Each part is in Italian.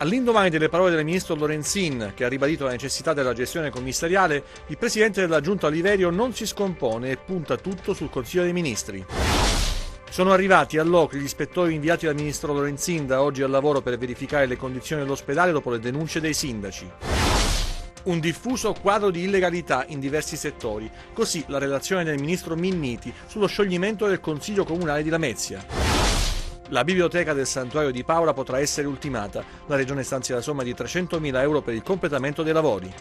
All'indomani delle parole del ministro Lorenzin, che ha ribadito la necessità della gestione commissariale, il presidente della Giunta Oliverio non si scompone e punta tutto sul Consiglio dei Ministri. Sono arrivati a Locri gli ispettori inviati dal ministro Lorenzin da oggi al lavoro per verificare le condizioni dell'ospedale dopo le denunce dei sindaci. Un diffuso quadro di illegalità in diversi settori, così la relazione del ministro Minniti sullo scioglimento del Consiglio Comunale di Lamezia. La biblioteca del Santuario di Paola potrà essere ultimata. La Regione stanzia la somma di 300.000 euro per il completamento dei lavori.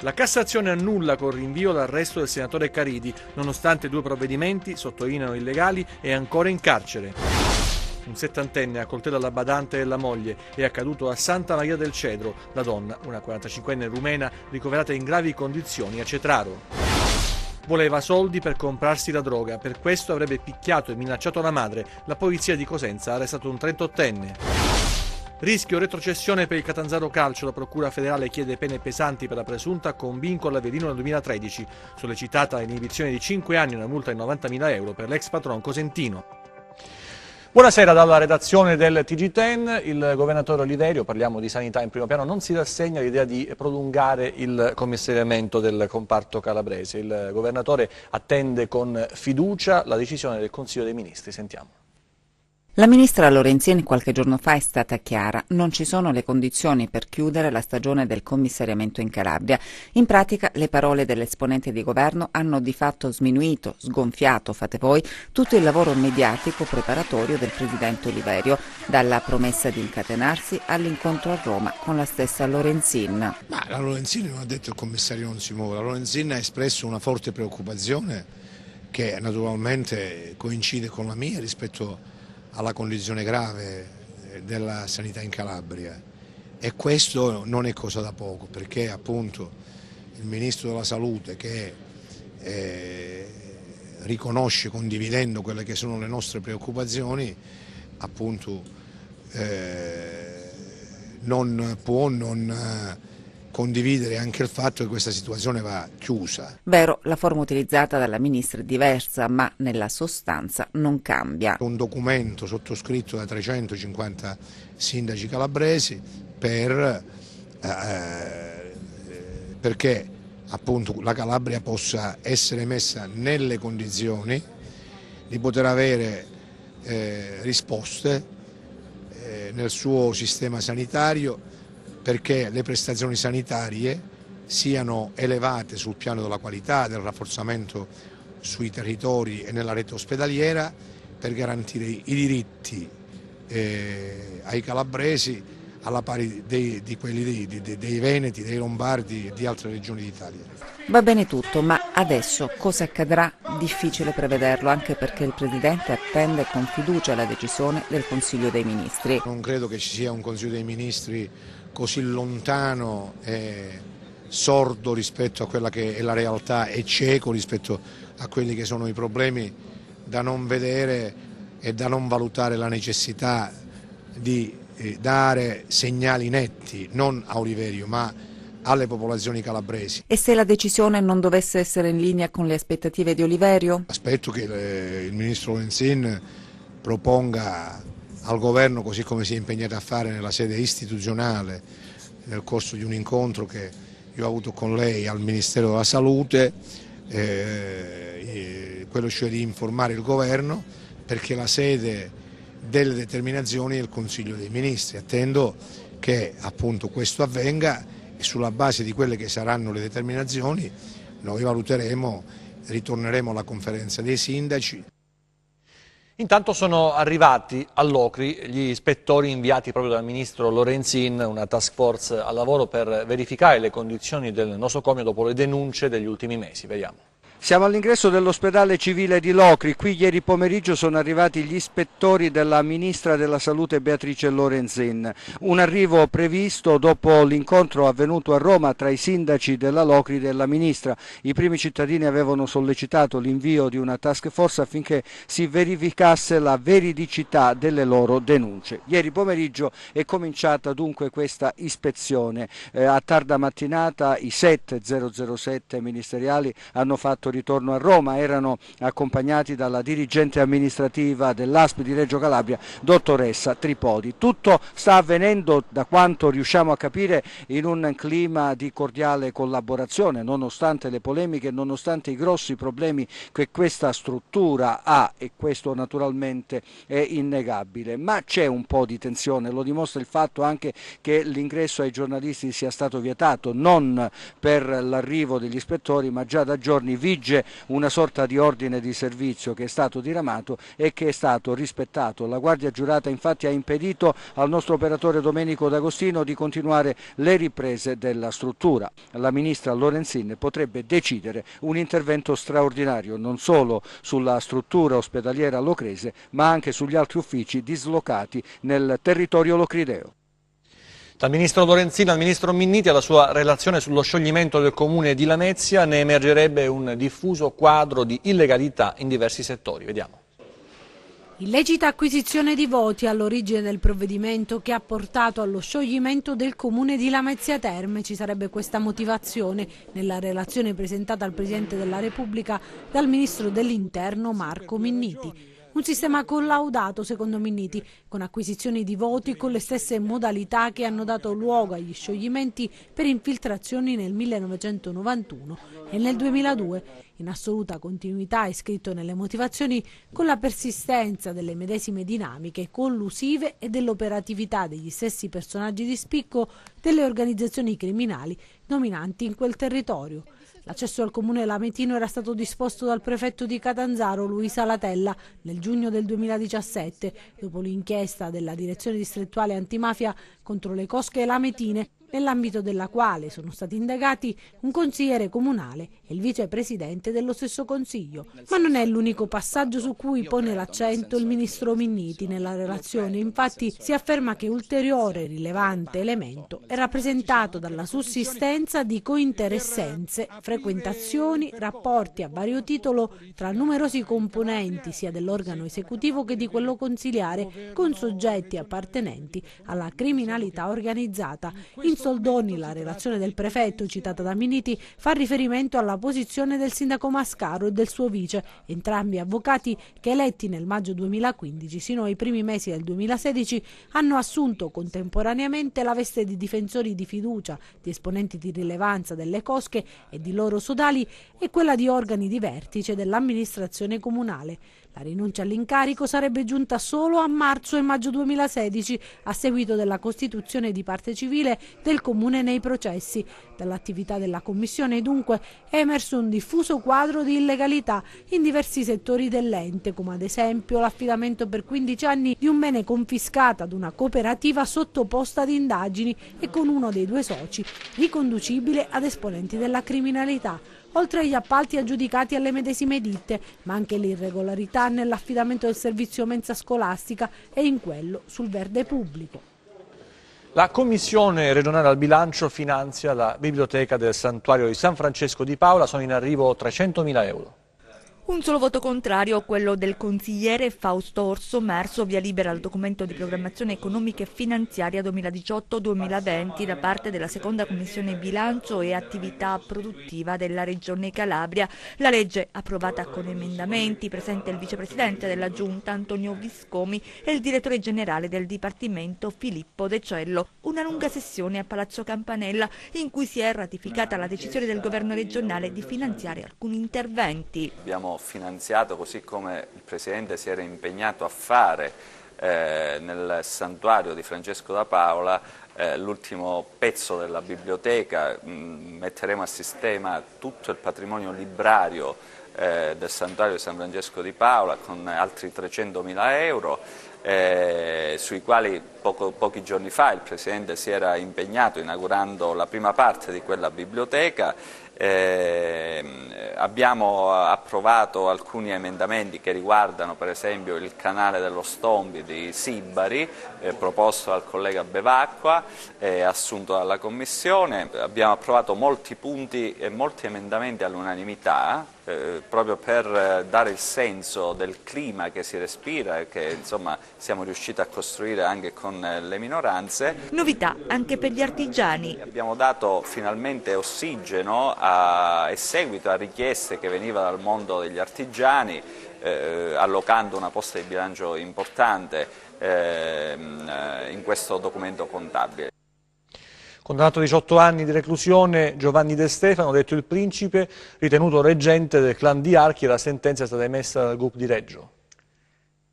La Cassazione annulla con rinvio l'arresto del senatore Caridi, nonostante 2 provvedimenti, sottolineano illegali, è ancora in carcere. Un 70enne accoltella la badante e la moglie, è accaduto a Santa Maria del Cedro. La donna, una 45enne rumena, ricoverata in gravi condizioni a Cetraro. Voleva soldi per comprarsi la droga, per questo avrebbe picchiato e minacciato la madre. La polizia di Cosenza ha arrestato un 38enne. Rischio retrocessione per il Catanzaro Calcio, la Procura federale chiede pene pesanti per la presunta combin con l'Avellino nel 2013, sollecitata l'inibizione di 5 anni e una multa di 90.000 euro per l'ex patron cosentino. Buonasera dalla redazione del TG10, il governatore Oliverio, parliamo di sanità in primo piano, non si rassegna all'idea di prolungare il commissariamento del comparto calabrese. Il governatore attende con fiducia la decisione del Consiglio dei Ministri. Sentiamo. La ministra Lorenzin qualche giorno fa è stata chiara, non ci sono le condizioni per chiudere la stagione del commissariamento in Calabria. In pratica le parole dell'esponente di governo hanno di fatto sminuito, sgonfiato, fate voi, tutto il lavoro mediatico preparatorio del presidente Oliverio, dalla promessa di incatenarsi all'incontro a Roma con la stessa Lorenzin. Ma la Lorenzin non ha detto che il commissario non si muove, la Lorenzin ha espresso una forte preoccupazione che naturalmente coincide con la mia rispetto alla condizione grave della sanità in Calabria, e questo non è cosa da poco, perché appunto il Ministro della Salute, che riconosce, condividendo quelle che sono le nostre preoccupazioni, appunto non può non condividere anche il fatto che questa situazione va chiusa. Vero, la forma utilizzata dalla ministra è diversa, ma nella sostanza non cambia. Un documento sottoscritto da 350 sindaci calabresi perché appunto la Calabria possa essere messa nelle condizioni di poter avere risposte nel suo sistema sanitario, perché le prestazioni sanitarie siano elevate sul piano della qualità, del rafforzamento sui territori e nella rete ospedaliera, per garantire i diritti ai calabresi alla pari di quelli dei veneti, dei lombardi e di altre regioni d'Italia. Va bene tutto, ma adesso cosa accadrà? Difficile prevederlo, anche perché il Presidente attende con fiducia la decisione del Consiglio dei Ministri. Non credo che ci sia un Consiglio dei Ministri così lontano e sordo rispetto a quella che è la realtà e cieco rispetto a quelli che sono i problemi, da non vedere e da non valutare la necessità di dare segnali netti, non a Oliverio ma alle popolazioni calabresi. E se la decisione non dovesse essere in linea con le aspettative di Oliverio? Aspetto che il Ministro Lorenzin proponga al governo, così come si è impegnato a fare nella sede istituzionale nel corso di un incontro che io ho avuto con lei al Ministero della Salute, quello cioè di informare il governo, perché la sede delle determinazioni è il Consiglio dei Ministri. Attendo che appunto questo avvenga e sulla base di quelle che saranno le determinazioni noi valuteremo, ritorneremo alla conferenza dei sindaci. Intanto sono arrivati a Locri gli ispettori inviati proprio dal ministro Lorenzin, una task force al lavoro per verificare le condizioni del nosocomio dopo le denunce degli ultimi mesi. Vediamo. Siamo all'ingresso dell'ospedale civile di Locri. Qui ieri pomeriggio sono arrivati gli ispettori della ministra della Salute Beatrice Lorenzin. Un arrivo previsto dopo l'incontro avvenuto a Roma tra i sindaci della Locri e della ministra. I primi cittadini avevano sollecitato l'invio di una task force affinché si verificasse la veridicità delle loro denunce. Ieri pomeriggio è cominciata dunque questa ispezione. A tarda mattinata i 7 007 ministeriali hanno fatto pronto ritorno a Roma. Erano accompagnati dalla dirigente amministrativa dell'ASP di Reggio Calabria, dottoressa Tripodi. Tutto sta avvenendo, da quanto riusciamo a capire, in un clima di cordiale collaborazione, nonostante le polemiche, nonostante i grossi problemi che questa struttura ha, e questo naturalmente è innegabile. Ma c'è un po' di tensione, lo dimostra il fatto anche che l'ingresso ai giornalisti sia stato vietato, non per l'arrivo degli ispettori, ma già da giorni vige una sorta di ordine di servizio che è stato diramato e che è stato rispettato. La Guardia Giurata infatti ha impedito al nostro operatore Domenico D'Agostino di continuare le riprese della struttura. La ministra Lorenzin potrebbe decidere un intervento straordinario non solo sulla struttura ospedaliera locrese, ma anche sugli altri uffici dislocati nel territorio locrideo. Dal ministro Lorenzin al ministro Minniti, alla sua relazione sullo scioglimento del comune di Lamezia, ne emergerebbe un diffuso quadro di illegalità in diversi settori. Vediamo. Illecita acquisizione di voti all'origine del provvedimento che ha portato allo scioglimento del comune di Lamezia Terme. Ci sarebbe questa motivazione nella relazione presentata al Presidente della Repubblica dal Ministro dell'Interno Marco Minniti. Un sistema collaudato, secondo Minniti, con acquisizioni di voti con le stesse modalità che hanno dato luogo agli scioglimenti per infiltrazioni nel 1991 e nel 2002, in assoluta continuità, è scritto nelle motivazioni, con la persistenza delle medesime dinamiche collusive e dell'operatività degli stessi personaggi di spicco delle organizzazioni criminali dominanti in quel territorio. L'accesso al comune lametino era stato disposto dal prefetto di Catanzaro, Luisa Latella, nel giugno del 2017, dopo l'inchiesta della Direzione Distrettuale Antimafia contro le cosche lametine, nell'ambito della quale sono stati indagati un consigliere comunale e il vicepresidente dello stesso consiglio. Ma non è l'unico passaggio su cui pone l'accento il ministro Minniti. Nella relazione infatti si afferma che ulteriore rilevante elemento è rappresentato dalla sussistenza di cointeressenze, frequentazioni, rapporti a vario titolo tra numerosi componenti sia dell'organo esecutivo che di quello consiliare con soggetti appartenenti alla criminalità organizzata. In soldoni, la relazione del prefetto citata da Minniti fa riferimento alla posizione del sindaco Mascaro e del suo vice, entrambi avvocati che, eletti nel maggio 2015 sino ai primi mesi del 2016, hanno assunto contemporaneamente la veste di difensori di fiducia di esponenti di rilevanza delle cosche e di loro sodali e quella di organi di vertice dell'amministrazione comunale. La rinuncia all'incarico sarebbe giunta solo a marzo e maggio 2016, a seguito della costituzione di parte civile del comune nei processi. Dall'attività della commissione dunque è emerso un diffuso quadro di illegalità in diversi settori dell'ente, come ad esempio l'affidamento per 15 anni di un bene confiscato ad una cooperativa sottoposta ad indagini e con uno dei due soci riconducibile ad esponenti della criminalità, oltre agli appalti aggiudicati alle medesime ditte, ma anche l'irregolarità nell'affidamento del servizio mensa scolastica e in quello sul verde pubblico. La Commissione regionale al bilancio finanzia la biblioteca del Santuario di San Francesco di Paola, sono in arrivo 300.000 euro. Un solo voto contrario, quello del consigliere Fausto Orsomerso, via libera al documento di programmazione economica e finanziaria 2018-2020 da parte della seconda commissione bilancio e attività produttiva della Regione Calabria. La legge, approvata con emendamenti, presente il vicepresidente della Giunta Antonio Viscomi e il direttore generale del Dipartimento Filippo De Cello. Una lunga sessione a Palazzo Campanella in cui si è ratificata la decisione del governo regionale di finanziare alcuni interventi. Abbiamo finanziato, così come il Presidente si era impegnato a fare nel santuario di Francesco da Paola, l'ultimo pezzo della biblioteca. Metteremo a sistema tutto il patrimonio librario del santuario di San Francesco di Paola con altri 300.000 euro, sui quali pochi giorni fa il Presidente si era impegnato inaugurando la prima parte di quella biblioteca. Abbiamo approvato alcuni emendamenti che riguardano per esempio il canale dello Stombi di Sibari, proposto dal collega Bevacqua e assunto dalla Commissione. Abbiamo approvato molti punti e molti emendamenti all'unanimità proprio per dare il senso del clima che si respira e che insomma siamo riusciti a costruire anche con le minoranze. Novità anche per gli artigiani. Abbiamo dato finalmente ossigeno e seguito a richieste che venivano dal mondo degli artigiani, allocando una posta di bilancio importante in questo documento contabile. Condannato a 18 anni di reclusione, Giovanni De Stefano, detto il Principe, ritenuto reggente del clan di Archi, la sentenza è stata emessa dal GUP di Reggio.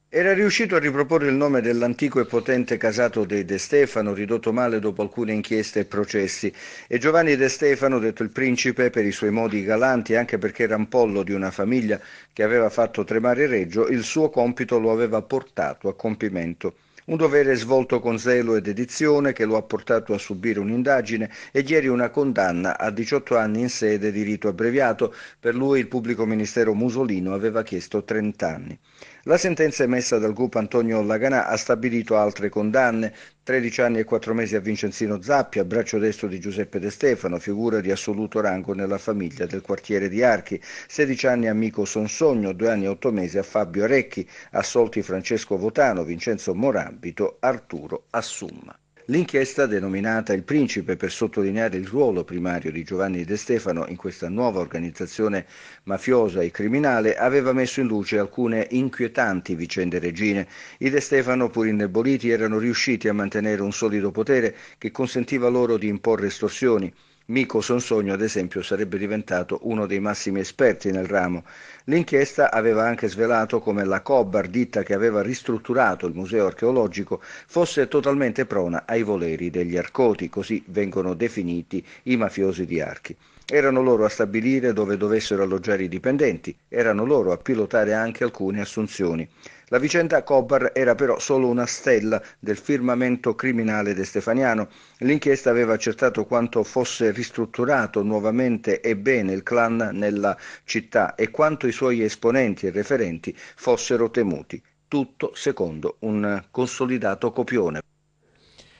Era riuscito a riproporre il nome dell'antico e potente casato dei De Stefano, ridotto male dopo alcune inchieste e processi, e Giovanni De Stefano, detto il Principe, per i suoi modi galanti e anche perché era un pollo di una famiglia che aveva fatto tremare Reggio, il suo compito lo aveva portato a compimento. Un dovere svolto con zelo e dedizione che lo ha portato a subire un'indagine e ieri una condanna a 18 anni in sede di rito abbreviato. Per lui il pubblico ministero musolino aveva chiesto 30 anni. La sentenza emessa dal GUP Antonio Laganà ha stabilito altre condanne: 13 anni e 4 mesi a Vincenzino Zappia, braccio destro di Giuseppe De Stefano, figura di assoluto rango nella famiglia del quartiere di Archi; 16 anni a Mico Sonsogno, 2 anni e 8 mesi a Fabio Arecchi, assolti Francesco Votano, Vincenzo Morambito, Arturo Assumma. L'inchiesta, denominata Il Principe per sottolineare il ruolo primario di Giovanni De Stefano in questa nuova organizzazione mafiosa e criminale, aveva messo in luce alcune inquietanti vicende reggine. I De Stefano, pur indeboliti, erano riusciti a mantenere un solido potere che consentiva loro di imporre estorsioni. Mico Sonsogno, ad esempio, sarebbe diventato uno dei massimi esperti nel ramo. L'inchiesta aveva anche svelato come la Cobbar, ditta che aveva ristrutturato il museo archeologico, fosse totalmente prona ai voleri degli Arcoti, così vengono definiti i mafiosi di Archi. Erano loro a stabilire dove dovessero alloggiare i dipendenti, erano loro a pilotare anche alcune assunzioni. La vicenda Cobbar era però solo una stella del firmamento criminale destefaniano. L'inchiesta aveva accertato quanto fosse ristrutturato nuovamente e bene il clan nella città e quanto i suoi esponenti e referenti fossero temuti. Tutto secondo un consolidato copione.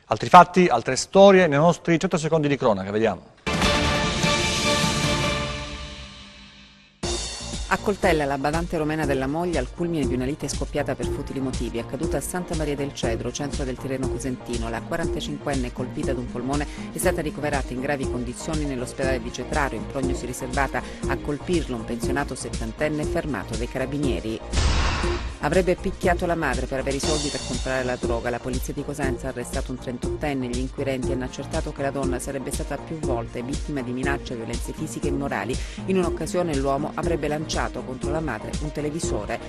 Altri fatti, altre storie nei nostri 100 secondi di cronaca, vediamo. A Coltella, la badante romena della moglie al culmine di una lite scoppiata per futili motivi, accaduta a Santa Maria del Cedro, centro del Tirreno Cosentino. La 45enne, colpita ad un polmone, è stata ricoverata in gravi condizioni nell'ospedale di Cetraro. In prognosi riservata. A colpirlo un pensionato settantenne fermato dai carabinieri. Avrebbe picchiato la madre per avere i soldi per comprare la droga. La polizia di Cosenza ha arrestato un 38enne. Gli inquirenti hanno accertato che la donna sarebbe stata più volte vittima di minacce, violenze fisiche e morali. In un'occasione l'uomo avrebbe lanciato contro la madre un televisore.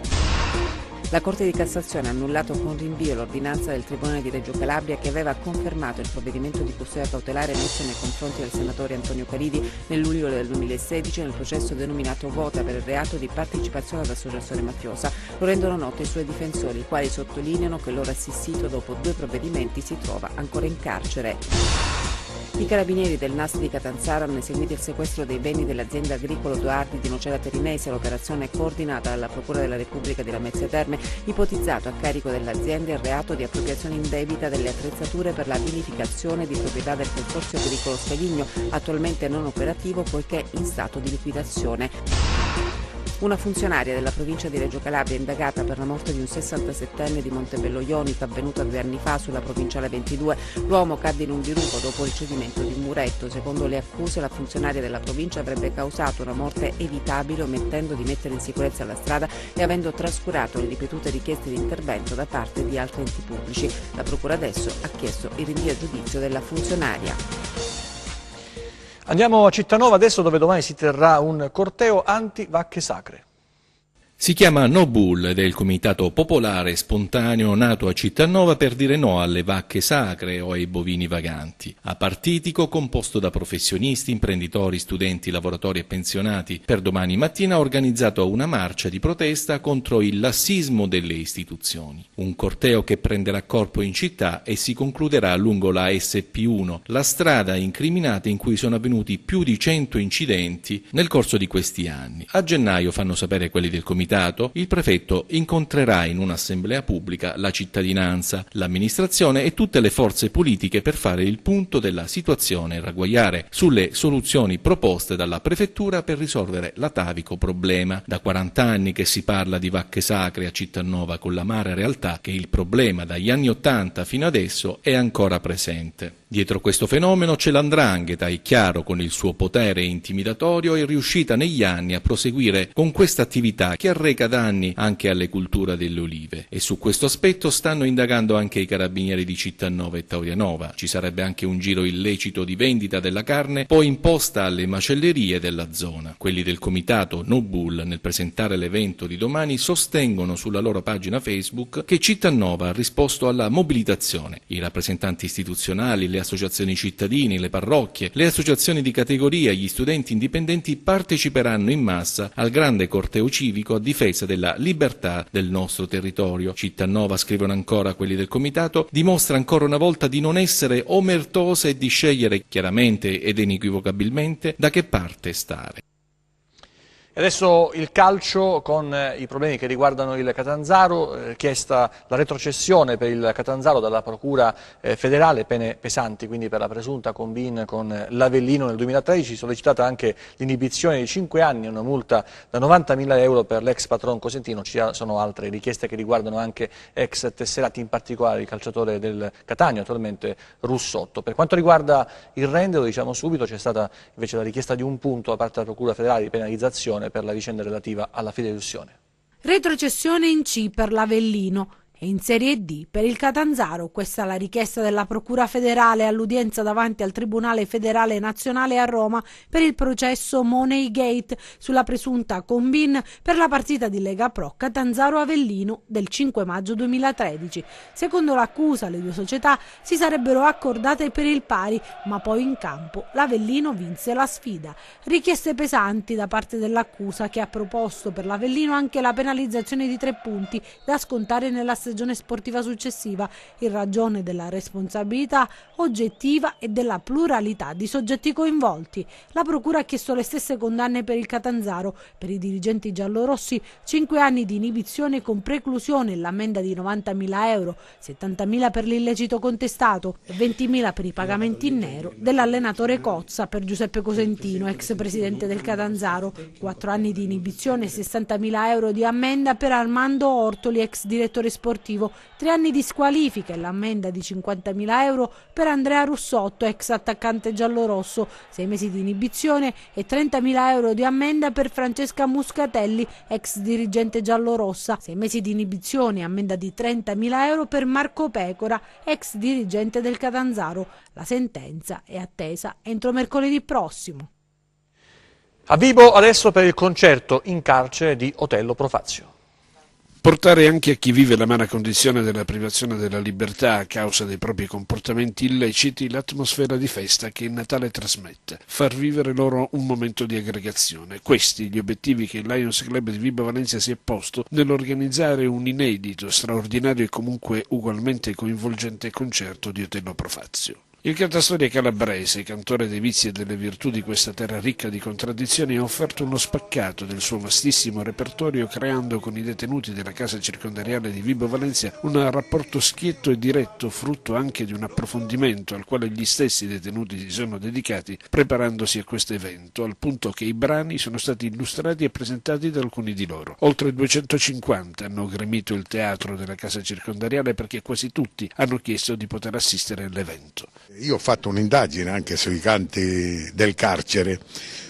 La Corte di Cassazione ha annullato con rinvio l'ordinanza del Tribunale di Reggio Calabria che aveva confermato il provvedimento di custodia cautelare messo nei confronti del senatore Antonio Caridi nel luglio del 2016 nel processo denominato Vota per il reato di partecipazione ad associazione mafiosa. Lo rendono noto i suoi difensori, i quali sottolineano che il loro assistito dopo 2 provvedimenti si trova ancora in carcere. I carabinieri del NAS di Catanzaro hanno eseguito il sequestro dei beni dell'azienda agricolo Doardi di Nocera Terinese. L'operazione è coordinata dalla Procura della Repubblica di Lamezia Terme, ipotizzato a carico dell'azienda il reato di appropriazione indebita delle attrezzature per la vinificazione di proprietà del Consorzio Agricolo Scaligno, attualmente non operativo poiché in stato di liquidazione. Una funzionaria della provincia di Reggio Calabria è indagata per la morte di un 67enne di Montebello Ionica avvenuta 2 anni fa sulla provinciale 22. L'uomo cadde in un dirupo dopo il cedimento di un muretto. Secondo le accuse, la funzionaria della provincia avrebbe causato una morte evitabile omettendo di mettere in sicurezza la strada e avendo trascurato le ripetute richieste di intervento da parte di altri enti pubblici. La procura adesso ha chiesto il rinvio a giudizio della funzionaria. Andiamo a Cittanova adesso, dove domani si terrà un corteo anti-vacche sacre. Si chiama No Bull ed è il comitato popolare spontaneo nato a Cittanova per dire no alle vacche sacre o ai bovini vaganti. Apartitico, composto da professionisti, imprenditori, studenti, lavoratori e pensionati, per domani mattina ha organizzato una marcia di protesta contro il lassismo delle istituzioni. Un corteo che prenderà corpo in città e si concluderà lungo la SP1, la strada incriminata in cui sono avvenuti più di 100 incidenti nel corso di questi anni. A gennaio, fanno sapere quelli del comitato comitato, il prefetto incontrerà in un'assemblea pubblica la cittadinanza, l'amministrazione e tutte le forze politiche per fare il punto della situazione e ragguagliare sulle soluzioni proposte dalla prefettura per risolvere l'atavico problema. Da 40 anni che si parla di vacche sacre a Cittanova, con l'amara realtà che il problema dagli anni '80 fino adesso è ancora presente. Dietro questo fenomeno c'è l''ndrangheta, è chiaro, con il suo potere intimidatorio, è riuscita negli anni a proseguire con questa attività che arreca danni anche alle culture delle olive, e su questo aspetto stanno indagando anche i carabinieri di Cittanova e Taurianova. Ci sarebbe anche un giro illecito di vendita della carne poi imposta alle macellerie della zona. Quelli del comitato No Bull, nel presentare l'evento di domani, sostengono sulla loro pagina Facebook che Cittanova ha risposto alla mobilitazione. I rappresentanti istituzionali, le associazioni cittadini, le parrocchie, le associazioni di categoria e gli studenti indipendenti parteciperanno in massa al grande corteo civico a difesa della libertà del nostro territorio. Cittanova, scrivono ancora quelli del comitato, dimostra ancora una volta di non essere omertosa e di scegliere chiaramente ed inequivocabilmente da che parte stare. Adesso il calcio con i problemi che riguardano il Catanzaro, chiesta la retrocessione per il Catanzaro dalla Procura federale, pene pesanti quindi per la presunta combin con l'Avellino nel 2013, sollecitata anche l'inibizione di 5 anni e una multa da 90.000 euro per l'ex patron cosentino. Ci sono altre richieste che riguardano anche ex tesserati, in particolare il calciatore del Catania, attualmente Russotto. Per quanto riguarda il Rende, lo diciamo subito, c'è stata invece la richiesta di un punto da parte della Procura federale di penalizzazione per la vicenda relativa alla fideiussione. Retrocessione in C per l'Avellino e in Serie D per il Catanzaro. Questa è la richiesta della Procura federale all'udienza davanti al Tribunale federale nazionale a Roma per il processo Money Gate sulla presunta combin per la partita di Lega Pro Catanzaro-Avellino del 5 maggio 2013. Secondo l'accusa, le due società si sarebbero accordate per il pari, ma poi in campo l'Avellino vinse la sfida. Richieste pesanti da parte dell'accusa, che ha proposto per l'Avellino anche la penalizzazione di 3 punti da scontare nella stagione sportiva successiva, in ragione della responsabilità oggettiva e della pluralità di soggetti coinvolti. La Procura ha chiesto le stesse condanne per il Catanzaro. Per i dirigenti giallorossi 5 anni di inibizione con preclusione e l'ammenda di 90.000 euro, 70.000 per l'illecito contestato e 20.000 per i pagamenti in nero dell'allenatore Cozza per Giuseppe Cosentino, ex presidente del Catanzaro, 4 anni di inibizione e 60.000 euro di ammenda per Armando Ortoli, ex direttore sportivo, 3 anni di squalifica e l'ammenda di 50.000 euro per Andrea Russotto, ex attaccante giallorosso, 6 mesi di inibizione e 30.000 euro di ammenda per Francesca Muscatelli, ex dirigente giallorossa, 6 mesi di inibizione e ammenda di 30.000 euro per Marco Pecora, ex dirigente del Catanzaro. La sentenza è attesa entro mercoledì prossimo. A Vibo adesso per il concerto in carcere di Otello Profazio. Portare anche a chi vive l'amara condizione della privazione della libertà a causa dei propri comportamenti illeciti l'atmosfera di festa che il Natale trasmette, far vivere loro un momento di aggregazione. Questi gli obiettivi che il Lions Club di Vibo Valentia si è posto nell'organizzare un inedito, straordinario e comunque ugualmente coinvolgente concerto di Otello Profazio. Il cantastorie calabrese, cantore dei vizi e delle virtù di questa terra ricca di contraddizioni, ha offerto uno spaccato del suo vastissimo repertorio, creando con i detenuti della casa circondariale di Vibo Valentia un rapporto schietto e diretto, frutto anche di un approfondimento al quale gli stessi detenuti si sono dedicati preparandosi a questo evento, al punto che i brani sono stati illustrati e presentati da alcuni di loro. Oltre 250 hanno gremito il teatro della casa circondariale perché quasi tutti hanno chiesto di poter assistere all'evento. Io ho fatto un'indagine anche sui canti del carcere.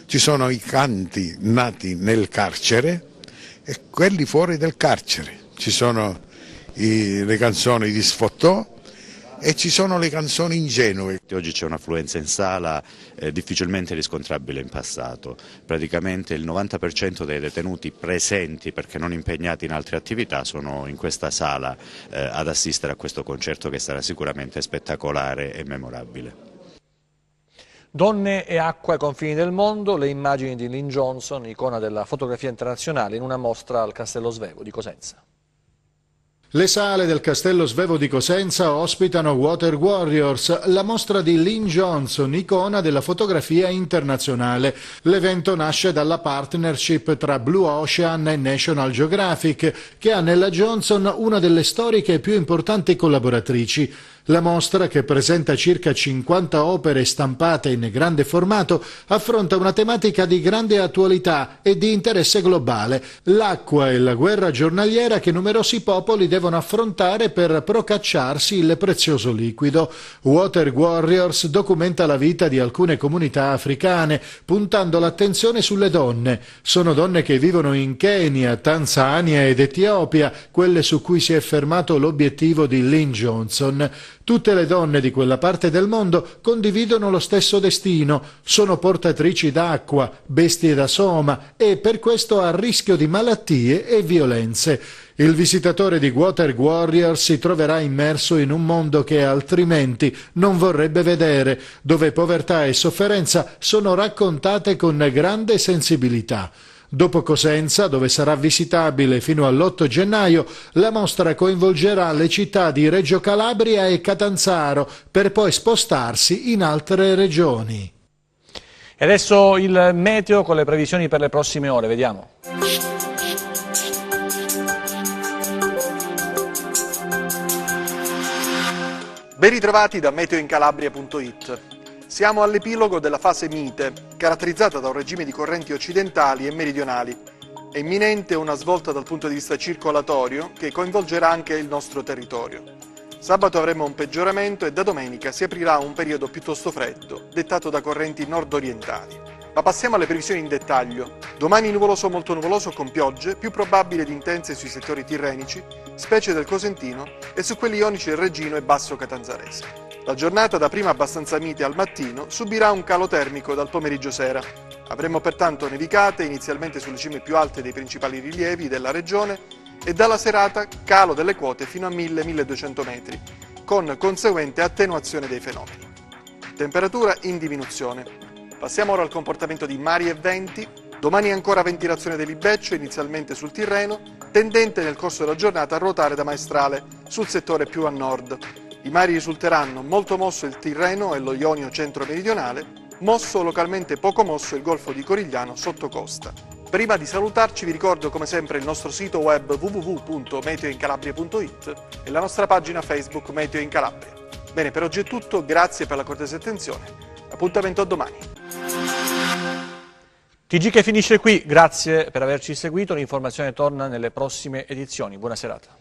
Ci sono i canti nati nel carcere e quelli fuori del carcere. Ci sono le canzoni di sfottò e ci sono le canzoni ingenue. Oggi c'è un'affluenza in sala difficilmente riscontrabile in passato. Praticamente il 90% dei detenuti presenti, perché non impegnati in altre attività, sono in questa sala ad assistere a questo concerto che sarà sicuramente spettacolare e memorabile. Donne e acqua ai confini del mondo, le immagini di Lynn Johnson, icona della fotografia internazionale, in una mostra al Castello Svevo di Cosenza. Le sale del Castello Svevo di Cosenza ospitano Water Warriors, la mostra di Lynn Johnson, icona della fotografia internazionale. L'evento nasce dalla partnership tra Blue Ocean e National Geographic, che ha nella Johnson una delle storiche e più importanti collaboratrici. La mostra, che presenta circa 50 opere stampate in grande formato, affronta una tematica di grande attualità e di interesse globale: l'acqua e la guerra giornaliera che numerosi popoli devono affrontare per procacciarsi il prezioso liquido. Water Warriors documenta la vita di alcune comunità africane, puntando l'attenzione sulle donne. Sono donne che vivono in Kenya, Tanzania ed Etiopia, quelle su cui si è fermato l'obiettivo di Lynn Johnson. Tutte le donne di quella parte del mondo condividono lo stesso destino, sono portatrici d'acqua, bestie da soma e per questo a rischio di malattie e violenze. Il visitatore di Water Warriors si troverà immerso in un mondo che altrimenti non vorrebbe vedere, dove povertà e sofferenza sono raccontate con grande sensibilità. Dopo Cosenza, dove sarà visitabile fino all'8 gennaio, la mostra coinvolgerà le città di Reggio Calabria e Catanzaro, per poi spostarsi in altre regioni. E adesso il meteo con le previsioni per le prossime ore, vediamo. Ben ritrovati da meteoincalabria.it. Siamo all'epilogo della fase mite, caratterizzata da un regime di correnti occidentali e meridionali. È imminente una svolta dal punto di vista circolatorio che coinvolgerà anche il nostro territorio. Sabato avremo un peggioramento e da domenica si aprirà un periodo piuttosto freddo, dettato da correnti nord-orientali. Ma passiamo alle previsioni in dettaglio. Domani nuvoloso o molto nuvoloso con piogge, più probabili ed intense sui settori tirrenici, specie del Cosentino, e su quelli ionici del Reggino e Basso Catanzarese. La giornata, da prima abbastanza mite al mattino, subirà un calo termico dal pomeriggio sera. Avremo pertanto nevicate inizialmente sulle cime più alte dei principali rilievi della regione e dalla serata calo delle quote fino a 1000-1200 metri, con conseguente attenuazione dei fenomeni. Temperatura in diminuzione. Passiamo ora al comportamento di mari e venti. Domani ancora ventilazione del Libeccio, inizialmente sul Tirreno, tendente nel corso della giornata a ruotare da maestrale sul settore più a nord. I mari risulteranno molto mosso il Tirreno e lo Ionio centro-meridionale, mosso localmente poco mosso il Golfo di Corigliano sotto costa. Prima di salutarci vi ricordo come sempre il nostro sito web www.meteoincalabria.it e la nostra pagina Facebook Meteo in Calabria. Bene, per oggi è tutto, grazie per la cortese attenzione. Appuntamento a domani. TG che finisce qui, grazie per averci seguito, l'informazione torna nelle prossime edizioni. Buona serata.